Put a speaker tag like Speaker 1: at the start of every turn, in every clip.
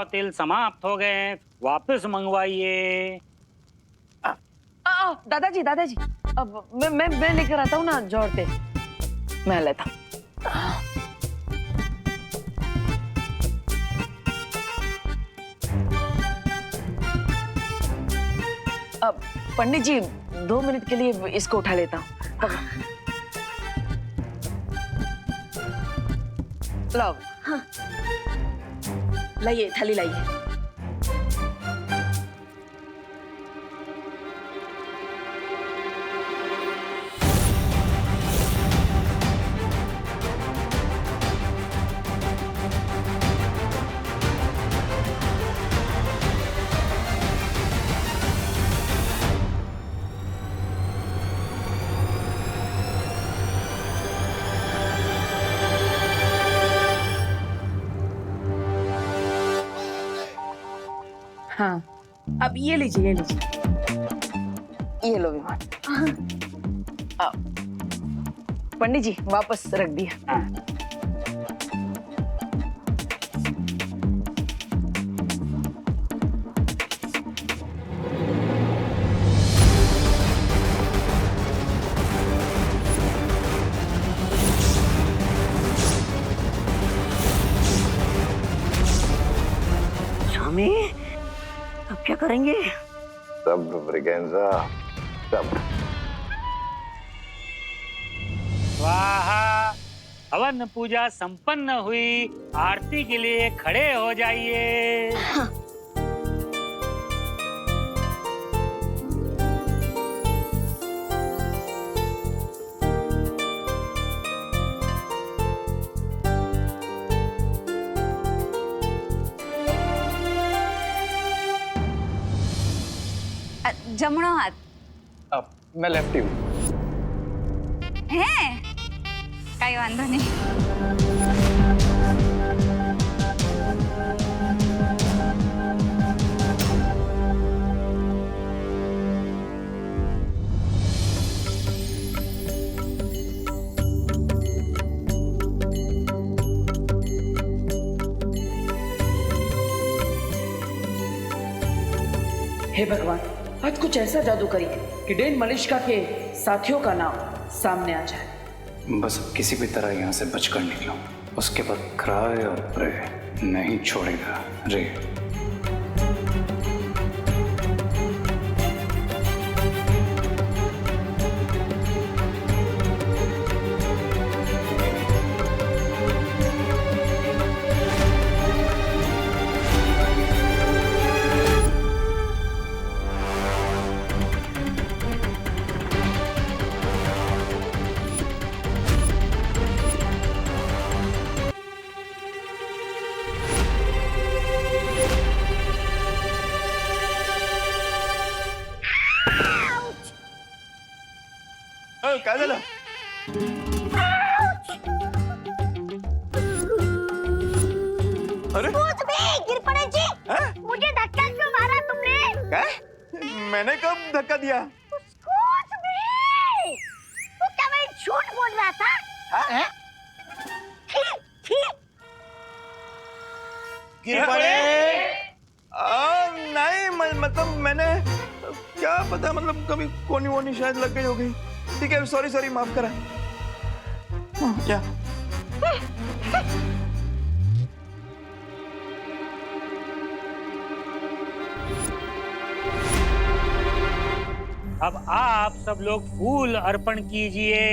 Speaker 1: तिल समाप्त हो गए, वापस मंगवाइए।
Speaker 2: दादाजी दादाजी, अब मैं लेकर आता हूँ ना जोड़ तेल, मैं लेता हूँ। अब पंडित जी 2 मिनट के लिए इसको उठा लेता हूँ। लो, हाँ। लाइए, थाली लाइए। हाँ, अब ये लीजिए, ये लीजिए, ये लो विमान। पंडित जी वापस रख दिया।
Speaker 1: स्वामी, अब क्या करेंगे?
Speaker 3: सब्र ब्रिगेंजा, सब्र।
Speaker 1: स्वाहा। हवन पूजा संपन्न हुई, आरती के लिए खड़े हो जाइए।
Speaker 4: जमणो हाथ।
Speaker 3: अब मैं लेफ्टी हूँ।
Speaker 4: હે કઈ વાંધો નહીં.
Speaker 2: हे भगवान, आज कुछ ऐसा जादू करिए कि डेन मलिश्का के साथियों का नाम सामने आ जाए।
Speaker 5: बस अब किसी भी तरह यहाँ से बचकर निकलो, उसके बाद क्राय और प्रे नहीं छोड़ेगा रे।
Speaker 3: काय झालं? अरे
Speaker 6: गिर पड़े जी। मुझे धक्का क्यों मारा तुमने?
Speaker 3: काय? मैंने कब धक्का दिया?
Speaker 6: कुछ भी। तू क्या मैं झूठ बोल रहा था?
Speaker 3: हाँ?
Speaker 6: गिर
Speaker 3: पड़े? नहीं मतलब मैंने क्या पता, मतलब कभी कोनी वोनी शायद लग गई होगी। ठीक है, सॉरी माफ करा। क्या?
Speaker 1: अब आप सब लोग फूल अर्पण कीजिए।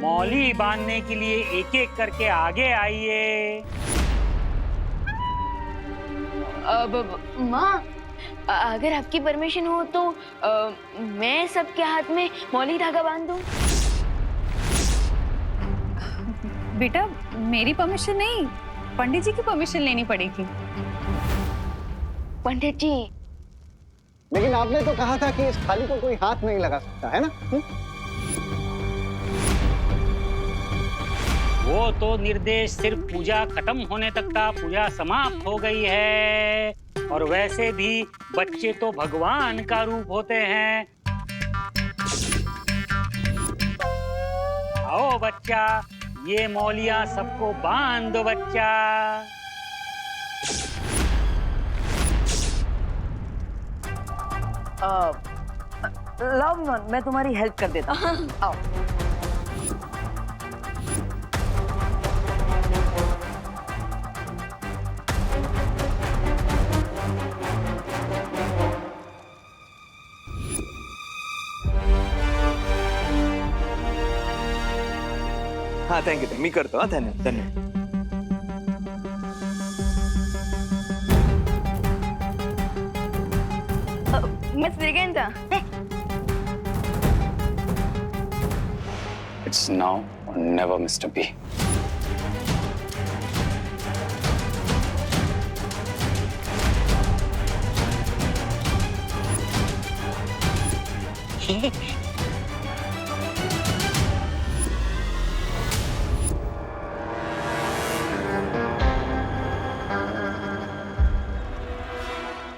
Speaker 1: मौली बांधने के लिए एक एक करके आगे आइए।
Speaker 7: अब माँ, अगर आपकी परमिशन हो तो मैं सबके हाथ में मौली धागा बांध दूं।
Speaker 4: बेटा मेरी परमिशन नहीं, पंडित जी की परमिशन लेनी पड़ेगी।
Speaker 7: पंडित जी,
Speaker 8: लेकिन आपने तो कहा था कि इस थाली को कोई हाथ नहीं लगा सकता, है ना?
Speaker 1: वो तो निर्देश सिर्फ पूजा खत्म होने तक था, पूजा समाप्त हो गई है। और वैसे भी बच्चे तो भगवान का रूप होते हैं। बच्चा, ये मौलियां सबको बांध दो बच्चा।
Speaker 2: लव मैं तुम्हारी हेल्प कर देता हूँ। आओ।
Speaker 3: हाँ थँक्यू मी करतो हा धन्यवाद धन्यवाद.
Speaker 7: मिस ब्रिगेंटा,
Speaker 5: It's now or never, Mr. B.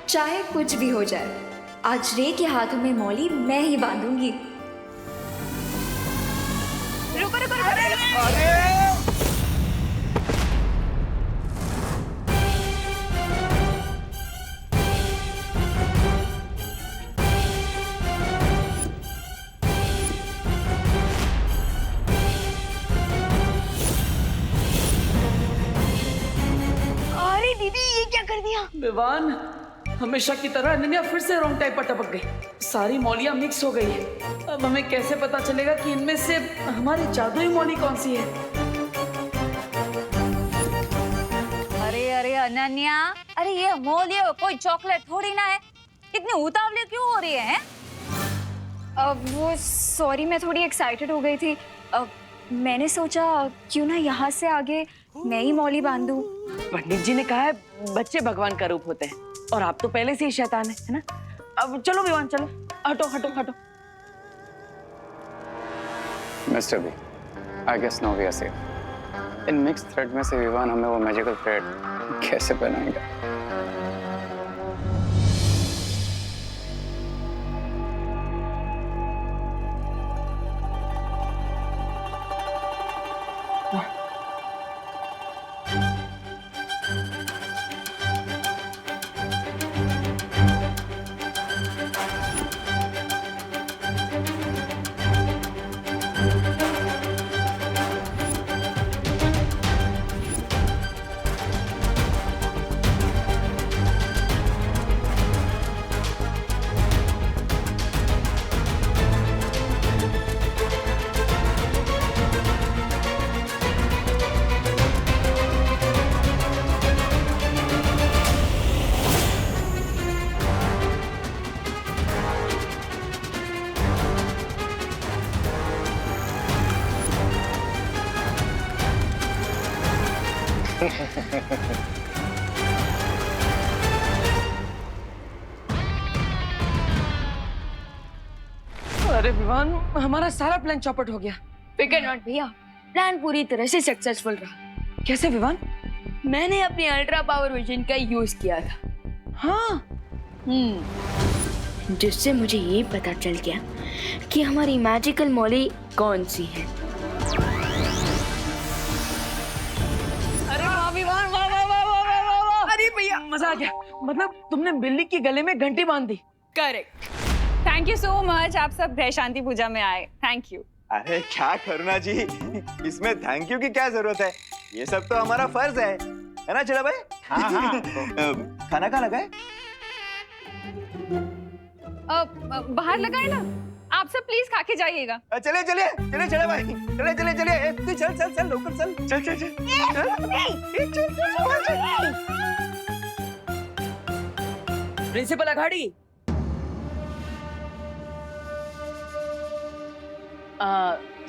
Speaker 9: चाहे कुछ भी हो जाए, आज रे के हाथों में मौली मैं ही बांधूंगी।
Speaker 7: रुको रुको रुको। अरे दीदी ये क्या कर दिया?
Speaker 2: विवान, हमेशा की तरह अनन्या फिर से रॉन्ग टाइप पर टपक गई। सारी मौलियां मिक्स हो गई है। अब हमें कैसे पता चलेगा कि इनमें से हमारी जादुई मौली कौन सी है?
Speaker 4: अरे अरे अनन्या, अरे ये मौली कोई चॉकलेट थोड़ी ना है, इतनी उतावली क्यों हो रही है?
Speaker 9: वो सॉरी, मैं थोड़ी एक्साइटेड हो गई थी। मैंने सोचा क्यों ना यहाँ से आगे मैं ही मौली बांधूं।
Speaker 2: पंडित जी ने कहा है बच्चे भगवान का रूप होते हैं और आप तो पहले से ही शैतान है ना? अब चलो विवान, चलो हटो हटो हटो।
Speaker 5: Mr. B, I guess now we are safe. In mix thread में से विवान हमें वो मैजिकल थ्रेड कैसे पहनाएंगे?
Speaker 2: अरे विवान, हमारा सारा प्लान चौपट हो गया।
Speaker 7: फिकर नॉट भैया, प्लान पूरी तरह से सक्सेसफुल रहा।
Speaker 2: कैसे विवान?
Speaker 7: मैंने अपनी अल्ट्रा पावर विजन का यूज किया था।
Speaker 2: हाँ,
Speaker 7: जिससे मुझे ये पता चल गया कि हमारी मैजिकल मौली कौन सी है।
Speaker 2: अरे वाह विवान, वाह वाह वाह वाह वाह वाह वाह। अरे भैया मजा आ गया। मतलब तुमने बिल्ली की गले में घंटी बांध दी।
Speaker 4: Correct. Thank you so much, आप सब ग्रह शांति पूजा में आए। Thank you.
Speaker 3: अरे क्या करुणा जी, इसमें थैंक यू की क्या जरूरत है? ये सब तो हमारा फर्ज है ना चला भाई?
Speaker 8: हाँ हाँ।
Speaker 3: खाना कहाँ लगा है?
Speaker 4: बाहर लगाए ना, आप सब प्लीज खा के जाइएगा।
Speaker 3: चले चले चले चले भाई, चले चले चले, तू चल चल चल लोकल चल चल चल चल।
Speaker 2: प्रिंसिपल अघाड़ी,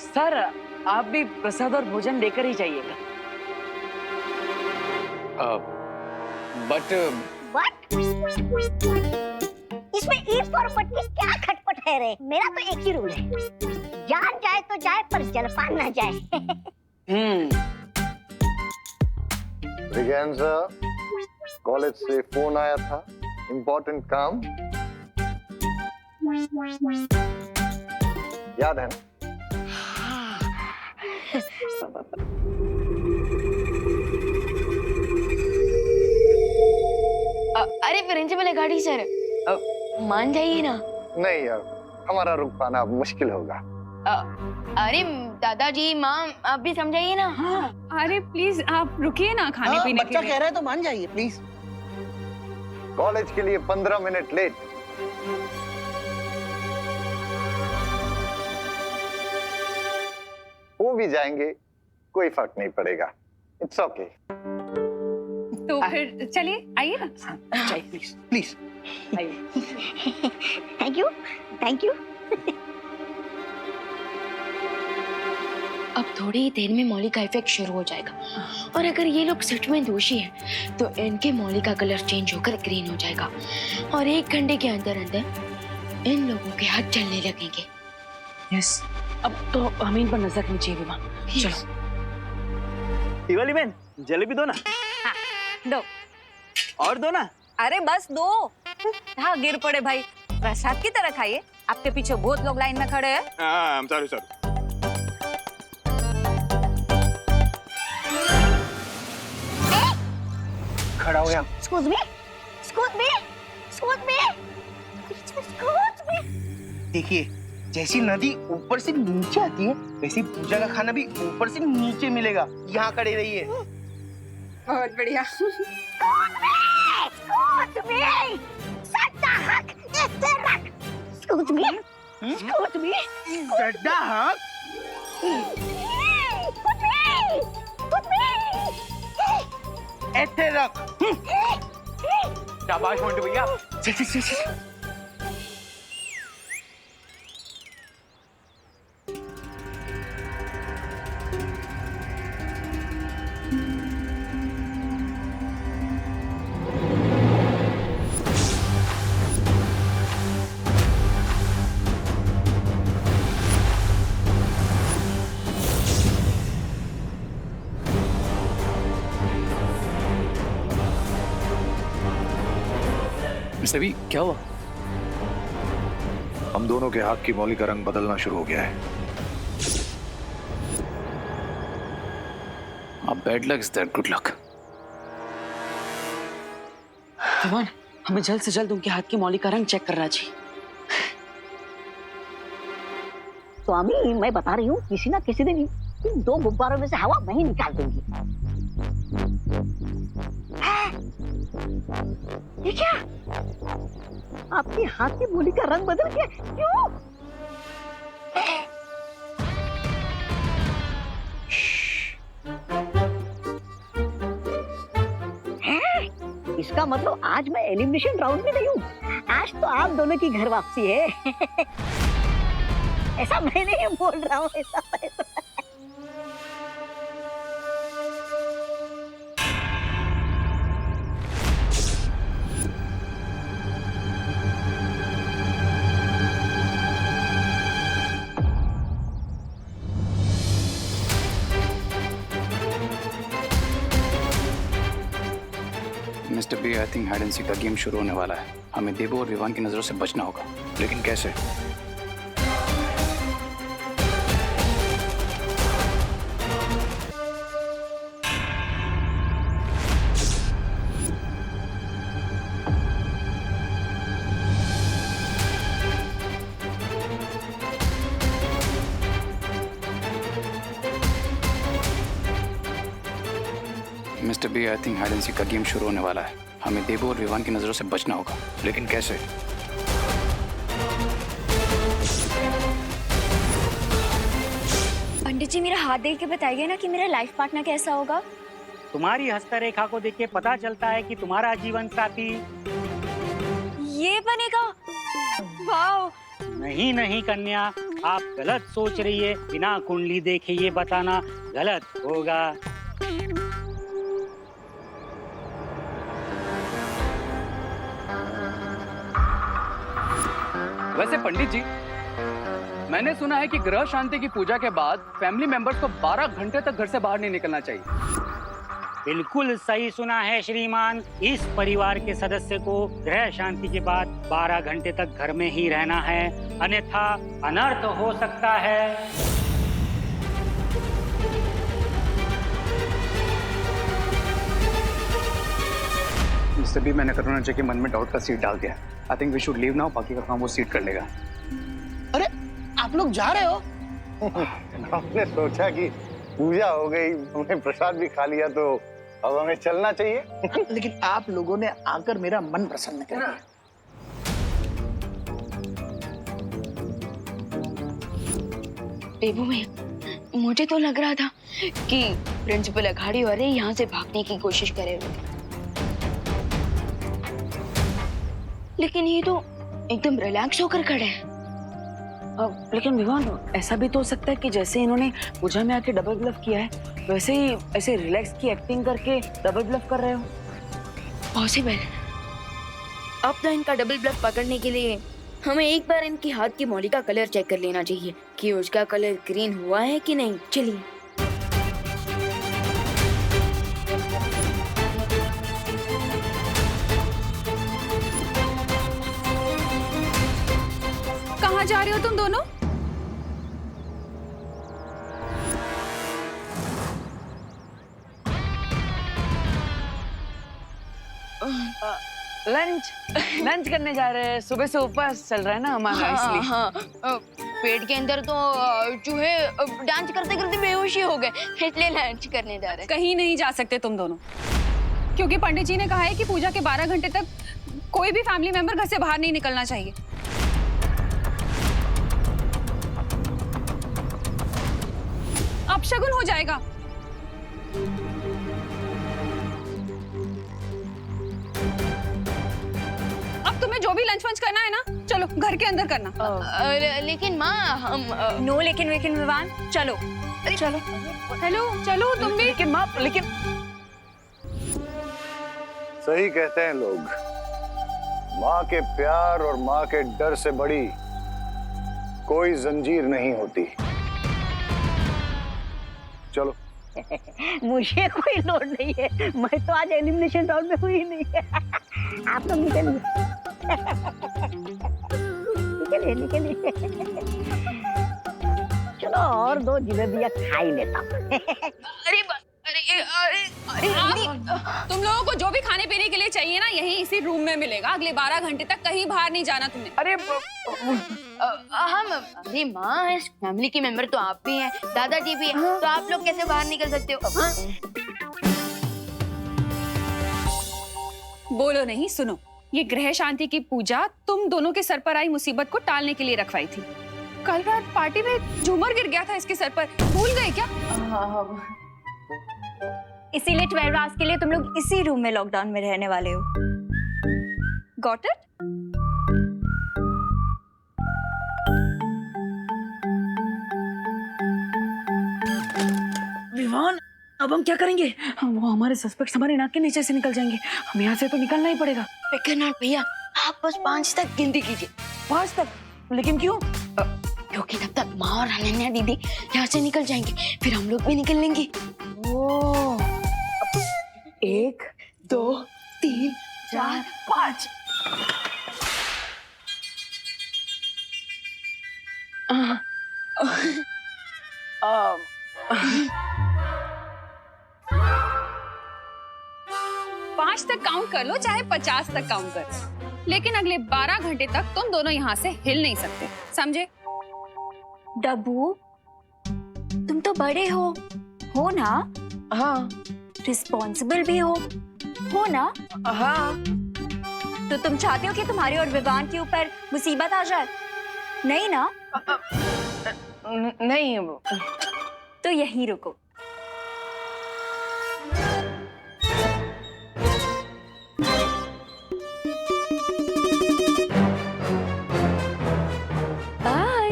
Speaker 2: सर आप भी प्रसाद और भोजन लेकर ही जाइएगा।
Speaker 5: बट
Speaker 6: इसमें ईद पर की क्या खटपट है रे? मेरा तो एक ही रूल है, जान जाए तो जाए पर जलपान ना जाए।
Speaker 8: ब्रिगेंजा, कॉलेज से फोन आया था, इम्पोर्टेंट काम, याद है ना?
Speaker 7: अरे प्रिंसिपल गाड़ी सर, मान जाइए ना।
Speaker 8: नहीं यार, हमारा रुक पाना अब मुश्किल होगा।
Speaker 7: अरे दादाजी माँ आप भी समझाइए ना।
Speaker 9: अरे प्लीज आप रुकिए ना खाने पीने के
Speaker 10: बच्चा
Speaker 9: लिए।
Speaker 10: कह रहा है तो मान जाइए प्लीज।
Speaker 8: कॉलेज के लिए 15 मिनट लेट। वो भी जाएंगे, कोई फर्क नहीं पड़ेगा। It's okay.
Speaker 9: तो फिर चलिए आइए ना।
Speaker 10: चाहिए please please.
Speaker 6: Thank you, thank you.
Speaker 7: अब थोड़ी ही देर में मौली का इफेक्ट शुरू हो जाएगा, और अगर ये लोग सच में दोषी हैं तो इनके मौली का कलर चेंज होकर ग्रीन हो जाएगा, और 1 घंटे के अंदर अंदर इन लोगों के हाथ चलने लगेंगे।
Speaker 2: यस, अब तो हमें इन पर नजर रखनी चाहिए विमा। चलो।
Speaker 3: दिवाली बहन, जलेबी दो ना।
Speaker 4: हाँ, दो।
Speaker 3: और दो ना।
Speaker 4: अरे बस दो। हाँ गिर पड़े भाई, प्रसाद की तरह खाइए। आपके पीछे बहुत लोग लाइन में खड़े हैं।
Speaker 3: हाँ, सॉरी सॉरी।
Speaker 10: खड़ा हो गया।
Speaker 6: Excuse me, excuse me, excuse me, excuse me।
Speaker 10: देखिए, जैसी नदी ऊपर से नीचे आती है, वैसे पूजा का खाना भी ऊपर से नीचे मिलेगा। यहाँ खड़े रहिए।
Speaker 9: बहुत बढ़िया।
Speaker 6: Excuse me, सट्टा हक ऐसे रख। Excuse me, excuse me,
Speaker 10: सड्डा हक।
Speaker 6: excuse me।
Speaker 10: ऐसे रख।
Speaker 3: शाबाश मोंटू भैया।
Speaker 10: चल चल चल चल।
Speaker 5: सभी क्या हुआ?
Speaker 11: हम दोनों के हाथ की मौली का रंग बदलना शुरू हो गया है।
Speaker 5: Bad luck is that good luck.
Speaker 2: विमान, हमें जल्द से जल्द उनके हाथ की मौली का रंग चेक करना चाहिए।
Speaker 6: स्वामी, मैं बता रही हूँ, किसी ना किसी दिन इन 2 गुब्बारों में से हवा मैं ही निकाल दूंगी। ये क्या? आपके हाथ की मौली का रंग बदल गया? क्यों? इसका मतलब आज मैं एलिमिनेशन राउंड में नहीं हूँ। आज तो आप दोनों की घर वापसी है। ऐसा मैं नहीं बोल रहा हूँ, ऐसा
Speaker 5: mister B, I think hide and seek का गेम शुरू होने वाला है। हमें देबू और विवान की नजरों से बचना होगा।
Speaker 11: लेकिन कैसे?
Speaker 5: Mister B, I think hide and seek का गेम शुरू होने वाला है। हमें देबू और विवान की नजरों से बचना होगा।
Speaker 11: लेकिन कैसे?
Speaker 9: पंडित जी मेरा हाथ देख के बताइए ना कि मेरा लाइफ पार्टनर कैसा होगा।
Speaker 1: तुम्हारी हस्तरेखा को देख के पता चलता है कि तुम्हारा जीवन साथी
Speaker 9: ये बनेगा। वाओ।
Speaker 1: नहीं नहीं कन्या, आप गलत सोच रही है। बिना कुंडली देखे ये बताना गलत होगा।
Speaker 12: वैसे पंडित जी, मैंने सुना है कि ग्रह शांति की पूजा के बाद फैमिली मेंबर्स को 12 घंटे तक घर से बाहर नहीं निकलना चाहिए।
Speaker 1: बिल्कुल सही सुना है श्रीमान। इस परिवार के सदस्य को ग्रह शांति के बाद 12 घंटे तक घर में ही रहना है, अन्यथा अनर्थ हो सकता है।
Speaker 5: मिस्टर बी, मैंने करुणा जी के मन में डाउट का सीड डाल दिया। I think we should leave now, बाकी का काम वो सीड कर लेगा।
Speaker 10: अरे आप लोग जा रहे हो?
Speaker 8: हमने सोचा कि पूजा हो गई, हमने प्रसाद भी खा लिया, तो अब हमें चलना चाहिए।
Speaker 10: लेकिन आप लोगों ने आकर मेरा मन प्रसन्न कर दिया।
Speaker 7: देबू में मुझे तो लग रहा था कि प्रिंसिपल अघाड़ी वाले यहाँ से भागने की कोशिश करे हुए, लेकिन ये तो एकदम रिलैक्स होकर खड़े हैं।
Speaker 2: लेकिन विवान, ऐसा भी तो हो सकता है कि जैसे इन्होंने पूजा में आके डबल ब्लफ किया है, वैसे ही ऐसे रिलैक्स की एक्टिंग करके डबल ब्लफ कर रहे हो।
Speaker 7: पॉसिबल। अब तो इनका डबल ब्लफ पकड़ने के लिए हमें एक बार इनके हाथ की मौली का कलर चेक कर लेना चाहिए कि उसका कलर ग्रीन हुआ है कि नहीं। चलिए।
Speaker 9: कहाँ जा रहे हो तुम दोनों?
Speaker 2: लंच करने जा रहे हैं। सुबह से उपवास चल रहा है ना हमारा, इसलिए।
Speaker 7: हाँ, पेट के अंदर तो चूहे डांस करते करते बेहोशी हो गए, इसलिए लंच करने जा रहे हैं।
Speaker 9: कहीं नहीं जा सकते तुम दोनों, क्योंकि पंडित जी ने कहा है कि पूजा के 12 घंटे तक कोई भी फैमिली मेंबर घर से बाहर नहीं निकलना चाहिए। अपशगुन हो जाएगा। अब तुम्हें जो भी लंच वंच करना है ना, चलो घर के अंदर करना।
Speaker 7: लेकिन माँ, हम
Speaker 4: नो लेकिन विवान, चलो
Speaker 2: चलो।
Speaker 9: हेलो, चलो तुम भी।
Speaker 2: लेकिन माँ, लेकिन
Speaker 8: सही कहते हैं लोग, माँ के प्यार और माँ के डर से बड़ी कोई जंजीर नहीं होती। चलो।
Speaker 6: मुझे कोई लोड नहीं है, मैं तो आज एलिमिनेशन राउंड में हुई नहीं है। आप तो निकलिए निकलिए निकलिए। चलो और 2 जलेबियां खा ही लेता हूँ।
Speaker 9: अरे तुम लोगों को जो भी खाने पीने के लिए चाहिए ना, यहीं इसी रूम में मिलेगा। अगले 12 घंटे तक कहीं बाहर नहीं जाना तुमने।
Speaker 2: अरे
Speaker 7: अरे माँ, इस फैमिली के मेंबर तो आप भी हैं, दादाजी भी हैं, तो आप लोग कैसे बाहर निकल सकते हो?
Speaker 9: बोलो नहीं, सुनो। ये ग्रह शांति की पूजा तुम दोनों के सर पर आई मुसीबत को टालने के लिए रखवाई थी। कल रात पार्टी में झूमर गिर गया था इसके सर पर, भूल गए क्या?
Speaker 4: इसीलिए 12 आवर्स के लिए तुम लोग इसी रूम में लॉकडाउन में रहने वाले हो। Got it?
Speaker 2: विवान, अब हम क्या करेंगे? वो हमारे सस्पेक्ट्स हमारे नाक के नीचे से निकल जाएंगे। हम यहाँ से तो निकलना ही पड़ेगा।
Speaker 7: विक्रनाथ भैया, आप बस 5 तक गिनती कीजिए।
Speaker 2: 5 तक? लेकिन क्यों?
Speaker 7: क्योंकि तब तक माँ और अनन्या दीदी यहाँ से निकल जाएंगे, फिर हम लोग भी निकल लेंगे।
Speaker 2: 1 2 3 4 5।
Speaker 9: 5 तक काउंट कर लो, चाहे 50 तक काउंट कर लो, लेकिन अगले 12 घंटे तक तुम दोनों यहाँ से हिल नहीं सकते, समझे?
Speaker 4: डब्बू, तुम तो बड़े हो ना?
Speaker 2: हाँ।
Speaker 4: रिस्पॉन्सिबल भी हो ना?
Speaker 2: हाँ।
Speaker 4: तो तुम चाहते हो कि तुम्हारे और विवान के ऊपर मुसीबत आ जाए? नहीं ना?
Speaker 2: नहीं।
Speaker 4: तो यहीं रुको।
Speaker 7: बाय।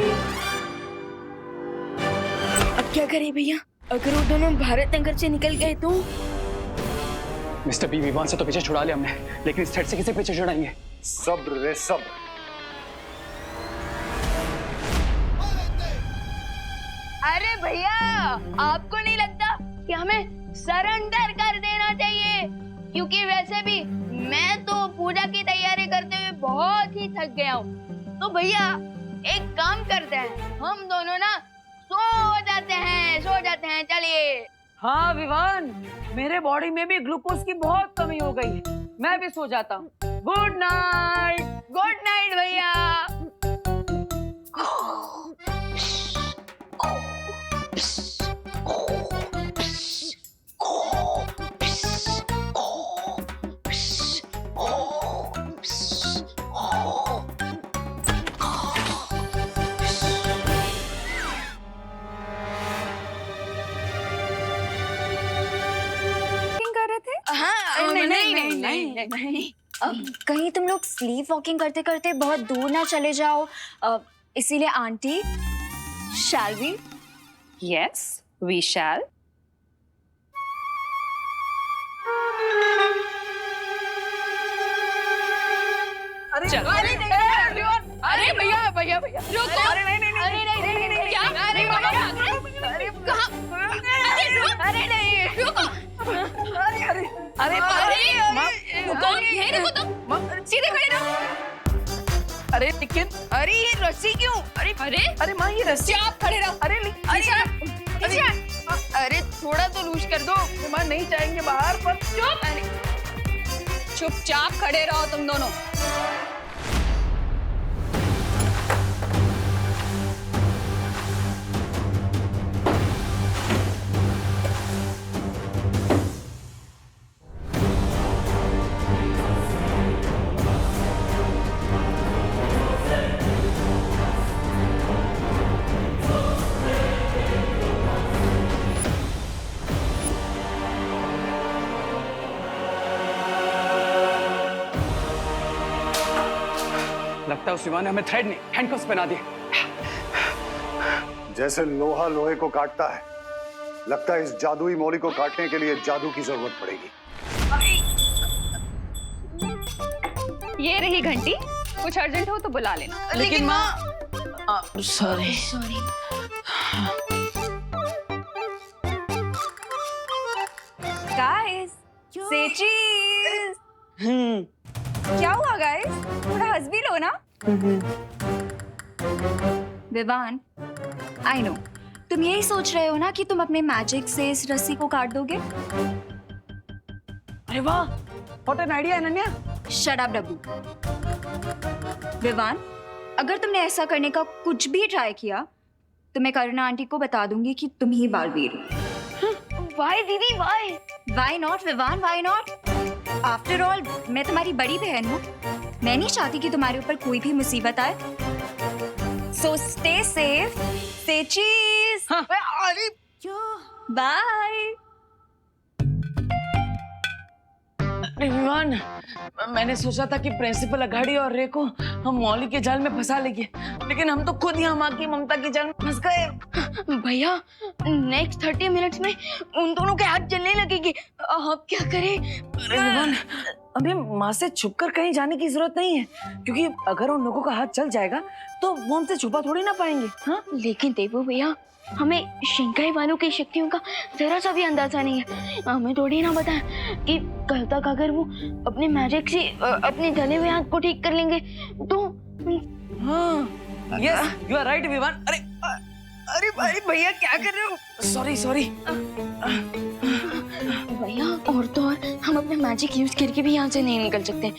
Speaker 7: अब क्या करें भैया? अगर वो दोनों भारत नगर से निकल गए तो?
Speaker 5: मिस्टर बी, विवान से तो पीछे छुड़ा लिया हमने, लेकिन इस थ्रेड से किसे पीछे छुड़ाएंगे?
Speaker 8: सब्र रे सब्र।
Speaker 7: अरे भैया, आपको नहीं लगता कि हमें सरेंडर कर देना चाहिए? क्योंकि वैसे भी मैं तो पूजा की तैयारी करते हुए बहुत ही थक गया हूँ। तो भैया एक काम करते हैं, हम दोनों ना सो जाते हैं, चलिए।
Speaker 2: हाँ विवान, मेरे बॉडी में भी ग्लूकोज की बहुत कमी हो गई है। मैं भी सो जाता हूँ। Good night.
Speaker 7: गुड नाइट भैया।
Speaker 4: कर रहे थे?
Speaker 7: हाँ, नहीं।
Speaker 4: कहीं तुम लोग स्लीप वॉकिंग करते करते बहुत दूर ना चले जाओ, इसीलिए aunty, shall we?
Speaker 9: Yes we shall.
Speaker 2: चलो।
Speaker 7: अरे भैया रुको।
Speaker 2: अरे नहीं।
Speaker 7: क्या? अरे कहाँ? अरे नहीं रुको।
Speaker 2: अरे
Speaker 7: रुको, यहीं रुको तुम, सीधे खड़े रहो।
Speaker 2: अरे लेकिन
Speaker 7: अरे ये रस्सी क्यों?
Speaker 2: अरे माँ ये रस्सी।
Speaker 7: आप खड़े रहो। अरे थोड़ा तो लूज कर दो।
Speaker 2: माँ नहीं जाएंगे बाहर पर।
Speaker 9: चुपचाप खड़े रहो तुम दोनों। लगता है उस युवा ने हमें थ्रेड नहीं हैंडकफ्स पहना दिए।
Speaker 8: जैसे लोहा लोहे को काटता है, लगता है इस जादुई मौली को काटने के लिए जादू की जरूरत पड़ेगी।
Speaker 9: ये रही घंटी, कुछ अर्जेंट हो तो बुला लेना।
Speaker 2: लेकिन माँ सॉरी।
Speaker 4: गाइस, से चीज। क्या हुआ गाइस? थोड़ा हंस भी लो ना। विवान, आई नो तुम यही सोच रहे हो ना कि तुम अपने मैजिक से इस रस्सी को काट दोगे।
Speaker 2: अरे वाह, what an idea Ananya.
Speaker 4: Shut up Dabbu. Vivaan, अगर तुमने ऐसा करने का कुछ भी ट्राई किया तो मैं करुणा आंटी को बता दूंगी कि तुम ही बालवीर हो।
Speaker 7: वाई दीदी why?
Speaker 4: Why not Vivaan, why not? After all, मैं तुम्हारी बड़ी बहन हूँ। मैं नहीं चाहती कि तुम्हारे ऊपर कोई भी मुसीबत आए। So stay safe, say cheese.
Speaker 2: अरे
Speaker 4: Bye.
Speaker 2: विवान, मैंने सोचा था कि प्रिंसिपल अघाड़ी और रे को हम मौली के जाल में फंसा लेंगे, लेकिन हम तो खुद ही माँ की ममता के जाल में फंस गए।
Speaker 7: भैया नेक्स्ट 30 मिनट्स में उन दोनों के हाथ जलने लगेंगे, अब क्या करें?
Speaker 2: अरे विवान, अभी माँ से छुपकर कहीं जाने की जरूरत नहीं है, क्योंकि अगर उन लोगों का हाथ चल जाएगा तो वो हमसे छुपा थोड़ी ना पाएंगे। हाँ,
Speaker 7: लेकिन देवो भैया, हमें शिंकाई वालों की शक्तियों का जरा सा भी अंदाजा नहीं है। हमें थोड़ी ना पता है कि कल तक अगर वो अपने मैजिक से अपने जले हुए हाथ को ठीक कर लेंगे तो।
Speaker 2: हाँ, yes, you are right Vivaan. अरे भाई भैया क्या कर रहे हो? सॉरी।
Speaker 7: भैया और तो और हम अपना मैजिक यूज करके भी यहाँ से नहीं निकल सकते,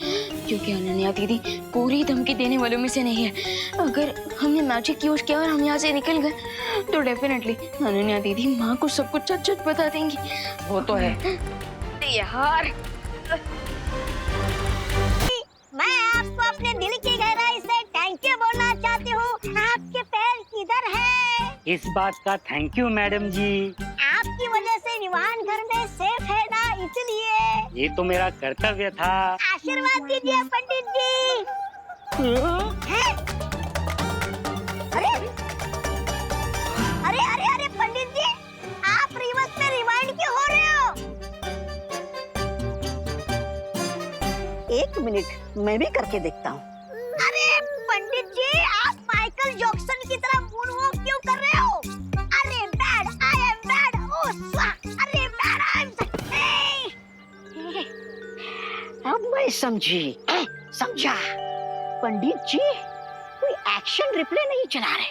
Speaker 7: क्योंकि अनन्या दीदी पूरी धमकी देने वालों में से नहीं है। अगर हमने मैजिक यूज किया और हम यहाँ से निकल गए तो डेफिनेटली अनन्या दीदी माँ को सब कुछ सच बता देंगी।
Speaker 2: वो तो है
Speaker 7: यार।
Speaker 6: मैं आपको अपने दिल की गहराई से थैंक यू बोलना चाहती हूँ। आपके पैर किधर है?
Speaker 1: इस बात का थैंक यू मैडम जी।
Speaker 6: आपकी वजह से विवान घर में सेफ है ना, इसलिए।
Speaker 1: ये तो मेरा कर्तव्य था।
Speaker 6: आशीर्वाद दीजिए पंडित जी। हैं? अरे पंडित जी, आप रिवर्स में रिवाइंड क्यों हो रहे हो? एक मिनट, मैं भी करके देखता हूँ। अरे पंडित जी, आप माइकल जैक्सन की तरह मूनवॉक क्यों कर रहे हो? अरे बैड, आई एम बैड। ओह स्वाहा, अरे बैड, आई एम अब मैं समझा। पंडित जी कोई एक्शन रिप्ले नहीं चला रहे,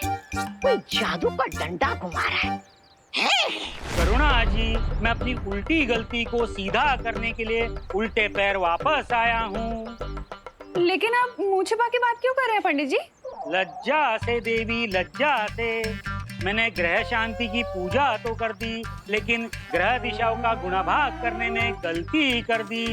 Speaker 6: कोई जादू का डंडा घुमा रहा है।
Speaker 1: करुणा जी, मैं अपनी उल्टी गलती को सीधा करने के लिए उल्टे पैर वापस आया हूँ।
Speaker 9: लेकिन आप मुंह छिपा के बात क्यों कर रहे हैं पंडित जी?
Speaker 1: लज्जा से देवी, लज्जा से। मैंने ग्रह शांति की पूजा तो कर दी, लेकिन ग्रह दिशाओं का गुणाभाग करने में गलती कर दी।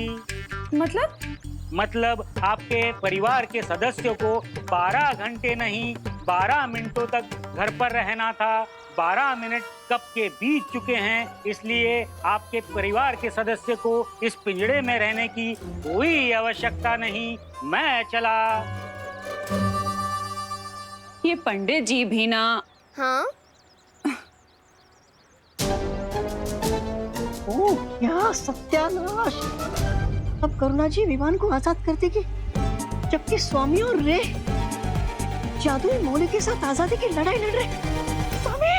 Speaker 1: मतलब आपके परिवार के सदस्यों को 12 घंटे नहीं 12 मिनटों तक घर पर रहना था। 12 मिनट कब के बीत चुके हैं, इसलिए आपके परिवार के सदस्य को इस पिंजड़े में रहने की कोई आवश्यकता नहीं। मैं चला।
Speaker 9: ये पंडित जी भी ना।
Speaker 6: हाँ? ओ क्या सत्यानाश! अब करुणा जी विमान को आजाद कर देगी, जबकि स्वामी और रे जादुई मौली के साथ आजादी की लड़ाई लड़ रहे। स्वामी!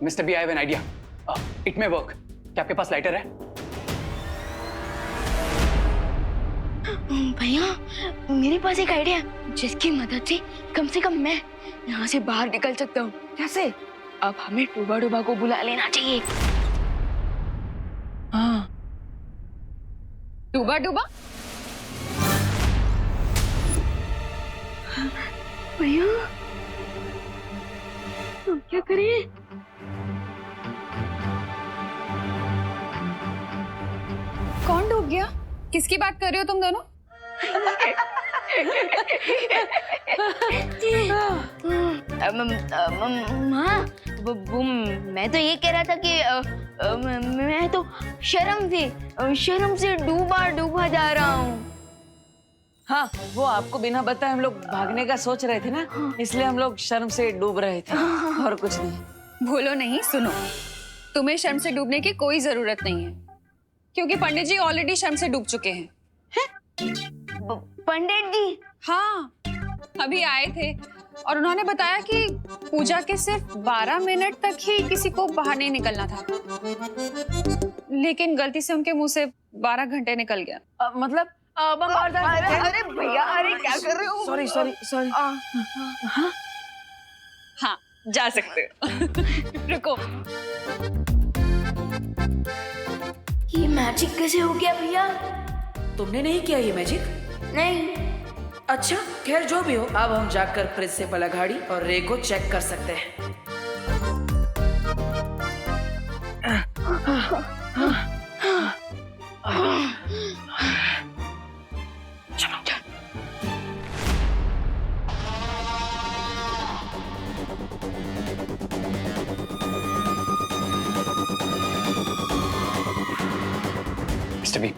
Speaker 12: Mister B, I have an idea. It may work. क्या आपके पास लाइटर है?
Speaker 7: भैया मेरे पास एक आइडिया है जिसकी मदद से कम मैं यहाँ से बाहर निकल सकता हूँ।
Speaker 2: कैसे?
Speaker 7: अब हमें डूबा डूबा को बुला लेना चाहिए।
Speaker 2: हाँ।
Speaker 9: डूबा डूबा?
Speaker 7: भैया हम क्या करें?
Speaker 9: कौन डूब गया? किसकी बात कर रहे हो तुम दोनों?
Speaker 7: माँ वो मैं तो ये कह रहा था कि मैं तो शर्म से डूबा जा रहा हूँ।
Speaker 2: हाँ, वो आपको बिना बताए हम लोग भागने का सोच रहे थे ना, इसलिए हम लोग शर्म से डूब रहे थे और कुछ नहीं।
Speaker 9: भूलो नहीं, सुनो, तुम्हें शर्म से डूबने की कोई जरूरत नहीं है, क्योंकि पंडित जी ऑलरेडी शर्म से डूब चुके हैं।
Speaker 7: पंडित जी?
Speaker 9: हाँ, अभी आए थे और उन्होंने बताया कि पूजा के सिर्फ 12 मिनट तक ही किसी को बाहर नहीं निकलना था, लेकिन गलती से उनके मुंह से 12 घंटे निकल गया।
Speaker 2: मतलब
Speaker 6: अरे भैया, अरे क्या कर रहे हो?
Speaker 2: सॉरी।
Speaker 9: हाँ, जा सकते हो। रुको,
Speaker 7: ये मैजिक कैसे हो गया भैया?
Speaker 2: तुमने नहीं किया ये मैजिक?
Speaker 7: नहीं।
Speaker 2: अच्छा, खैर जो भी हो, अब हम जाकर प्रिंसिपल अघाड़ी और रे को चेक कर सकते हैं।
Speaker 5: मिस्टर बी,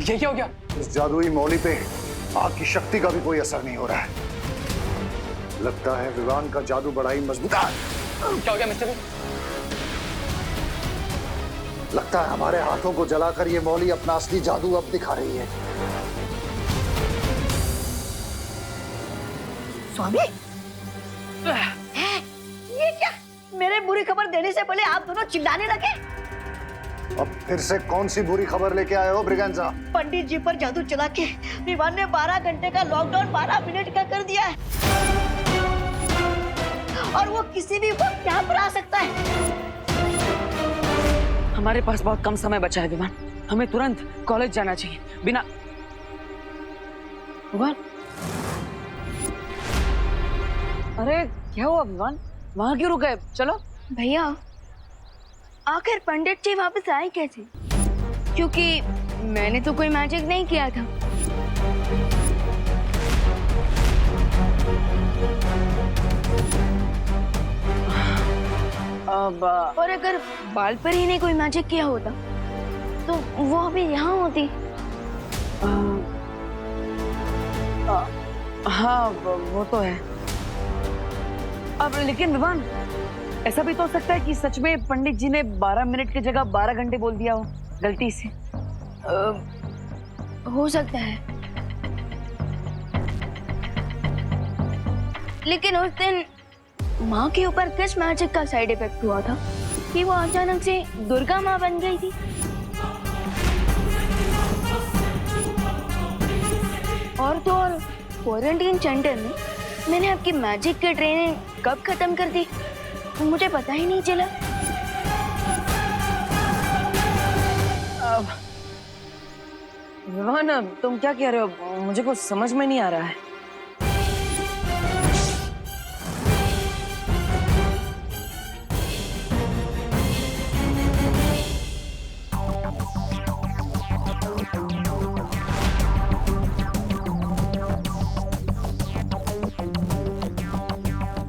Speaker 8: ये क्या हो गया? इस जादुई मौली पे आग की शक्ति का भी कोई असर नहीं हो रहा है। लगता है विवान का जादू बड़ा ही मजबूत है।
Speaker 12: क्या हो गया मिस्टर बी?
Speaker 8: लगता है हमारे हाथों को जलाकर ये मौली अपना असली जादू अब दिखा रही है।
Speaker 6: स्वामी, ये क्या? मेरे बुरी खबर देने से पहले आप दोनों चिल्लाने लगे।
Speaker 8: अब फिर से कौन सी बुरी खबर लेके आए हो ब्रिगेंजा?
Speaker 6: पंडित जी पर जादू चला के विवान ने 12 घंटे का लॉकडाउन 12 मिनट का कर दिया है, और वो किसी भी वक्त यहाँ पर आ सकता है।
Speaker 2: हमारे पास बहुत कम समय बचा है विमान, हमें तुरंत कॉलेज जाना चाहिए। बिना विमान, अरे क्या हुआ विमान? वहां क्यों रुक गए? चलो।
Speaker 7: भैया आखिर पंडित जी वापस आए कैसे? क्योंकि मैंने तो कोई मैजिक नहीं किया था।
Speaker 2: अब
Speaker 7: और अगर बाल पर ही ने कोई मैजिक किया होता तो वो अभी यहाँ होती।
Speaker 2: हाँ वो तो है। अब लेकिन विवान, ऐसा भी तो हो सकता है कि सच में पंडित जी ने 12 मिनट की जगह 12 घंटे बोल दिया हो गलती से।
Speaker 7: हो सकता है, लेकिन उस दिन माँ के ऊपर किस मैजिक का साइड इफेक्ट हुआ था कि वो अचानक से दुर्गा माँ बन गई थी? और तो और क्वारंटीन सेंटर में मैंने आपकी मैजिक की ट्रेनिंग कब खत्म कर दी मुझे पता ही नहीं चला।
Speaker 2: विवान, तुम क्या कह रहे हो? मुझे कुछ समझ में नहीं आ रहा है।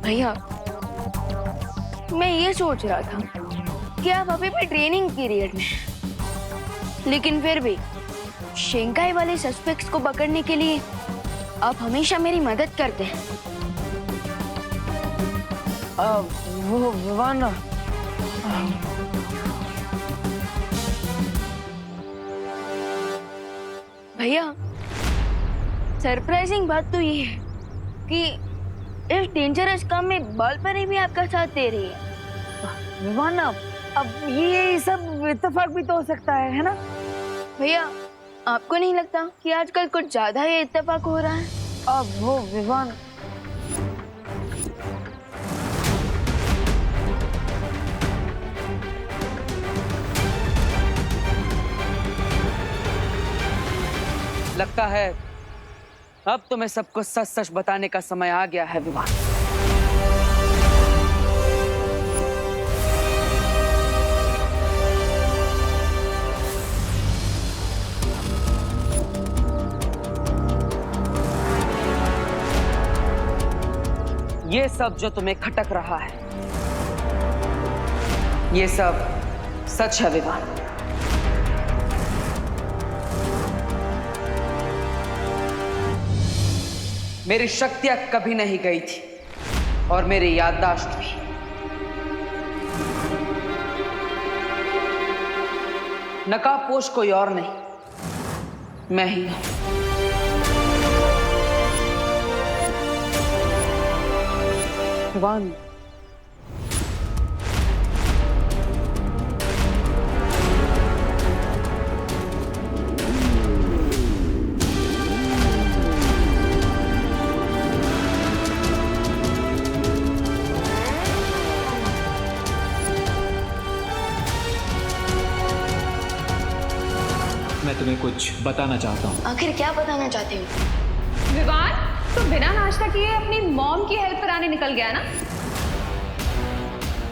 Speaker 7: भैया, मैं ये सोच रहा था कि आप अभी भी ट्रेनिंग पीरियड में हैं, लेकिन फिर भी शेंगाई वाले सस्पेक्ट्स को पकड़ने के लिए आप हमेशा मेरी मदद करते हैं।
Speaker 2: वो विवान,
Speaker 7: भैया, सरप्राइजिंग बात तो ये है कि इस डेंजरस काम में बालपरी भी आपका साथ दे रही है।
Speaker 2: विवान, अब ये सब इत्तेफाक भी तो हो सकता है ना?
Speaker 7: भैया, आपको नहीं लगता कि आजकल कुछ ज्यादा ही इत्तेफाक हो रहा है?
Speaker 2: अब वो विवान, लगता है अब तुम्हें सबको सच सच बताने का समय आ गया है विवान। ये सब जो तुम्हें खटक रहा है, ये सब सच है विवान। मेरी शक्तियां कभी नहीं गई थी और मेरी याददाश्त भी। नकाबपोश कोई और नहीं, मैं ही हूं। विवान,
Speaker 13: मैं तुम्हें कुछ बताना चाहता हूँ।
Speaker 7: आखिर क्या बताना चाहते हो?
Speaker 9: विवान, तो बिना नाश्ता किए अपनी मॉम की हेल्प कराने निकल गया ना?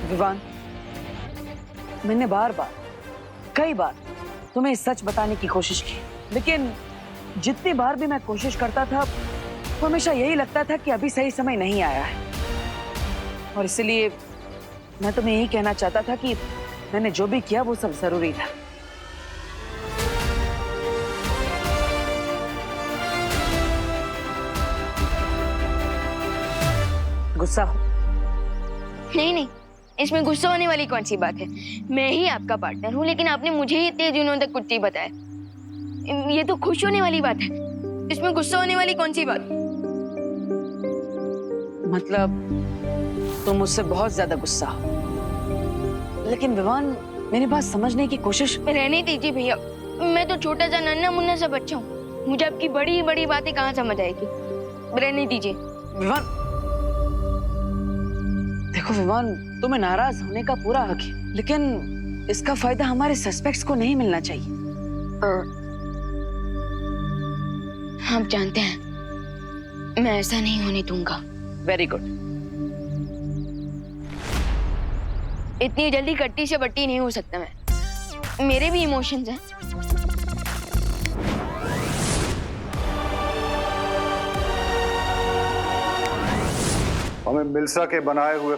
Speaker 2: विवान, मैंने बार बार, कई बार तुम्हें सच बताने की कोशिश की, लेकिन जितनी बार भी मैं कोशिश करता था तो हमेशा यही लगता था कि अभी सही समय नहीं आया है। और इसलिए मैं तुम्हें यही कहना चाहता था कि मैंने जो भी किया वो सब जरूरी था। गुस्सा हो?
Speaker 7: नहीं नहीं, इसमें गुस्सा होने वाली कौन सी बात है? मैं ही आपका पार्टनर हूँ, लेकिन आपने मुझे ही इतने दिनों तक कुछ नहीं बताया। ये तो खुश होने वाली बात है, इसमें गुस्सा होने वाली कौन सी बात?
Speaker 2: मतलब तुम मुझसे बहुत ज्यादा गुस्सा हो। लेकिन विवान, मेरी बात समझने की कोशिश।
Speaker 7: रहने दीजिए भैया, मैं तो छोटा सा नन्ना मुन्ना सा बच्चा हूँ, मुझे आपकी बड़ी बड़ी बातें कहाँ समझ आएगी। रहने दीजिए।
Speaker 2: विवान, देखो विवान, तुम्हें नाराज होने का पूरा हक है, लेकिन इसका फायदा हमारे सस्पेक्ट्स को नहीं मिलना चाहिए।
Speaker 7: आप जानते हैं मैं ऐसा नहीं होने दूंगा।
Speaker 2: Very good.
Speaker 7: इतनी जल्दी कट्टी से बट्टी नहीं हो सकता मैं, मेरे भी इमोशंस हैं।
Speaker 8: हमें मिल्सा के बनाए हुए